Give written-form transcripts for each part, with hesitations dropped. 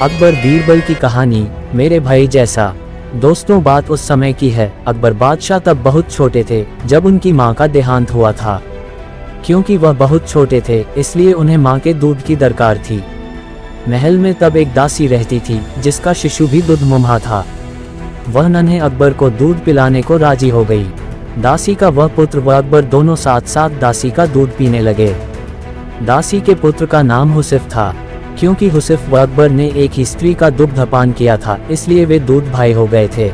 अकबर बीरबल की कहानी, मेरे भाई जैसा। दोस्तों, बात उस समय की है। अकबर बादशाह तब बहुत छोटे थे जब उनकी मां का देहांत हुआ था। क्योंकि वह बहुत छोटे थे इसलिए उन्हें मां के दूध की दरकार थी। महल में तब एक दासी रहती थी जिसका शिशु भी दुधमुम्हा था। वह नन्हे अकबर को दूध पिलाने को राजी हो गई। दासी का वह पुत्र व अकबर दोनों साथ साथ दासी का दूध पीने लगे। दासी के पुत्र का नाम हुसैफ था। क्योंकि हुसैफ व अकबर ने एक ही स्त्री का दुग्धपान किया था इसलिए वे दूध भाई हो गए थे।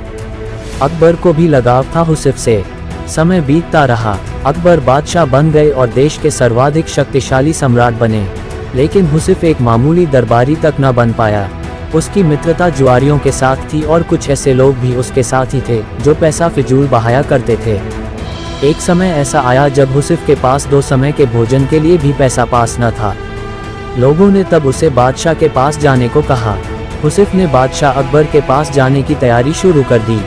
अकबर को भी लगाव था हुसैफ से। समय बीतता रहा, अकबर बादशाह बन गए और देश के सर्वाधिक शक्तिशाली सम्राट बने। लेकिन हुसैफ एक मामूली दरबारी तक न बन पाया। उसकी मित्रता जुआरियों के साथ थी और कुछ ऐसे लोग भी उसके साथ ही थे जो पैसा फिजूल बहाया करते थे। एक समय ऐसा आया जब हुसैफ के पास 2 समय के भोजन के लिए भी पैसा पास न था। लोगों ने तब उसे बादशाह के पास जाने को कहा। हुसैफ ने बादशाह अकबर के पास जाने की तैयारी शुरू कर दी।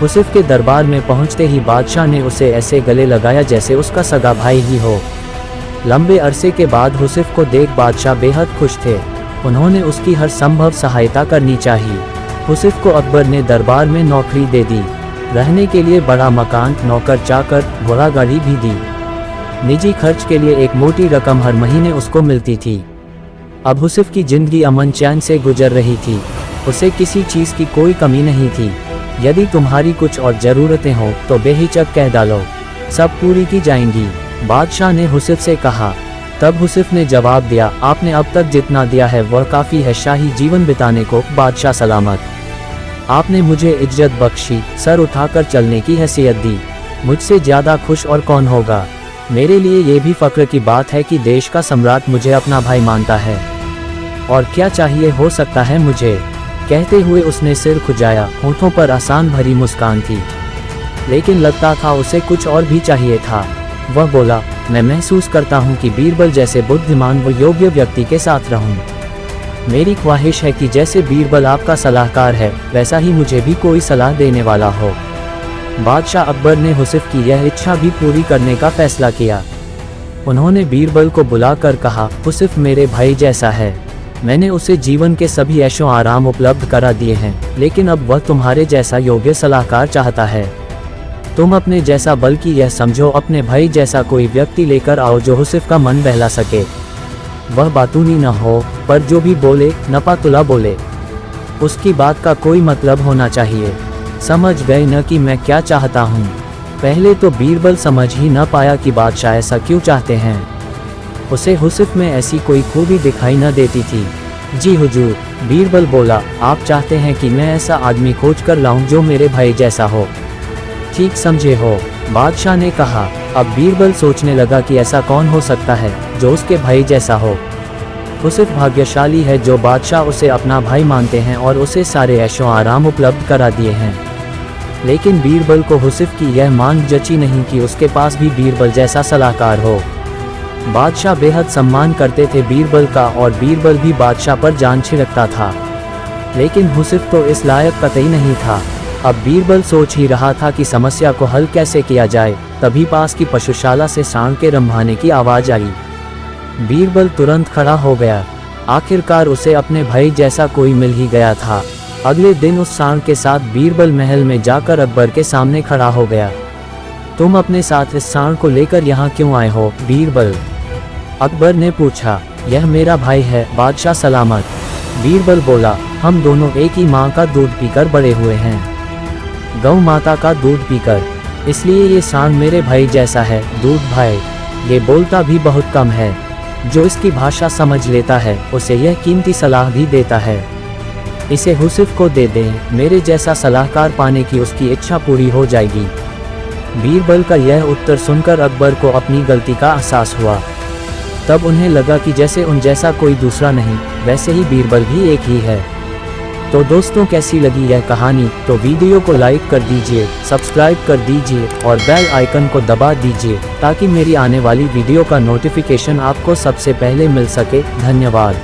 हुसैफ के दरबार में पहुंचते ही बादशाह ने उसे ऐसे गले लगाया जैसे उसका सगा भाई ही हो। लंबे अरसे के बाद हुसैफ को देख बादशाह बेहद खुश थे। उन्होंने उसकी हर संभव सहायता करनी चाहिए। हुसैफ को अकबर ने दरबार में नौकरी दे दी। रहने के लिए बड़ा मकान, नौकर चाकर, घोड़ा गाड़ी भी दी। निजी खर्च के लिए एक मोटी रकम हर महीने उसको मिलती थी। अब हुसैफ की जिंदगी अमन चैन से गुजर रही थी। उसे किसी चीज़ की कोई कमी नहीं थी। यदि तुम्हारी कुछ और ज़रूरतें हो तो बेहिचक कह डालो, सब पूरी की जाएंगी, बादशाह ने हुसैफ से कहा। तब हुसैफ ने जवाब दिया, आपने अब तक जितना दिया है वह काफ़ी है शाही जीवन बिताने को, बादशाह सलामत। आपने मुझे इज्जत बख्शी, सर उठाकर चलने की हैसियत दी। मुझसे ज़्यादा खुश और कौन होगा। मेरे लिए ये भी फ़ख्र की बात है कि देश का सम्राट मुझे अपना भाई मानता है। और क्या चाहिए हो सकता है मुझे। कहते हुए उसने सिर खुजाया। होठों पर आसान भरी मुस्कान थी, लेकिन लगता था उसे कुछ और भी चाहिए था। वह बोला, मैं महसूस करता हूँ कि बीरबल जैसे बुद्धिमान व योग्य व्यक्ति के साथ रहूँ। मेरी ख्वाहिश है कि जैसे बीरबल आपका सलाहकार है वैसा ही मुझे भी कोई सलाह देने वाला हो। बादशाह अकबर ने हुसैफ की यह इच्छा भी पूरी करने का फैसला किया। उन्होंने बीरबल को बुलाकर कहा, हुसैफ मेरे भाई जैसा है। मैंने उसे जीवन के सभी ऐशो आराम उपलब्ध करा दिए हैं, लेकिन अब वह तुम्हारे जैसा योग्य सलाहकार चाहता है। तुम अपने जैसा, बल्कि यह समझो अपने भाई जैसा कोई व्यक्ति लेकर आओ जो हुसैफ का मन बहला सके। वह बातूनी न हो, पर जो भी बोले नपा तुला बोले। उसकी बात का कोई मतलब होना चाहिए। समझ गए न कि मैं क्या चाहता हूँ। पहले तो बीरबल समझ ही न पाया कि बादशाह ऐसा क्यों चाहते हैं। उसे हुसैफ में ऐसी कोई खूबी दिखाई न देती थी। जी हुजूर, बीरबल बोला, आप चाहते हैं कि मैं ऐसा आदमी खोज कर लाऊं जो मेरे भाई जैसा हो। ठीक समझे हो, बादशाह ने कहा। अब बीरबल सोचने लगा कि ऐसा कौन हो सकता है जो उसके भाई जैसा हो। हुसैफ भाग्यशाली है जो बादशाह उसे अपना भाई मानते हैं और उसे सारे ऐशो आराम उपलब्ध करा दिए हैं। लेकिन बीरबल को हुसैफ की यह मांग जची नहीं कि उसके पास भी बीरबल जैसा सलाहकार हो। बादशाह बेहद सम्मान करते थे बीरबल का और बीरबल भी बादशाह पर जान छिड़कता था। लेकिन हुसैफ तो इस लायक कतई नहीं था। अब बीरबल सोच ही रहा था कि समस्या को हल कैसे किया जाए, तभी पास की पशुशाला से सांड के रंभाने की आवाज़ आई। बीरबल तुरंत खड़ा हो गया। आखिरकार उसे अपने भाई जैसा कोई मिल ही गया था। अगले दिन उस सांड के साथ बीरबल महल में जाकर अकबर के सामने खड़ा हो गया। तुम अपने साथ इस सांड को लेकर यहाँ क्यों आए हो, बीरबल? अकबर ने पूछा। यह मेरा भाई है, बादशाह सलामत। बीरबल बोला, हम दोनों एक ही माँ का दूध पीकर बड़े हुए हैं, गौ माता का दूध पीकर, इसलिए ये सांड मेरे भाई जैसा है, दूध भाई। ये बोलता भी बहुत कम है। जो इसकी भाषा समझ लेता है उसे यह कीमती सलाह भी देता है। इसे हुसैफ को दे दें, मेरे जैसा सलाहकार पाने की उसकी इच्छा पूरी हो जाएगी। बीरबल का यह उत्तर सुनकर अकबर को अपनी गलती का एहसास हुआ। तब उन्हें लगा कि जैसे उन जैसा कोई दूसरा नहीं, वैसे ही बीरबल भी एक ही है। तो दोस्तों, कैसी लगी यह कहानी? तो वीडियो को लाइक कर दीजिए, सब्सक्राइब कर दीजिए और बेल आइकन को दबा दीजिए ताकि मेरी आने वाली वीडियो का नोटिफिकेशन आपको सबसे पहले मिल सके। धन्यवाद।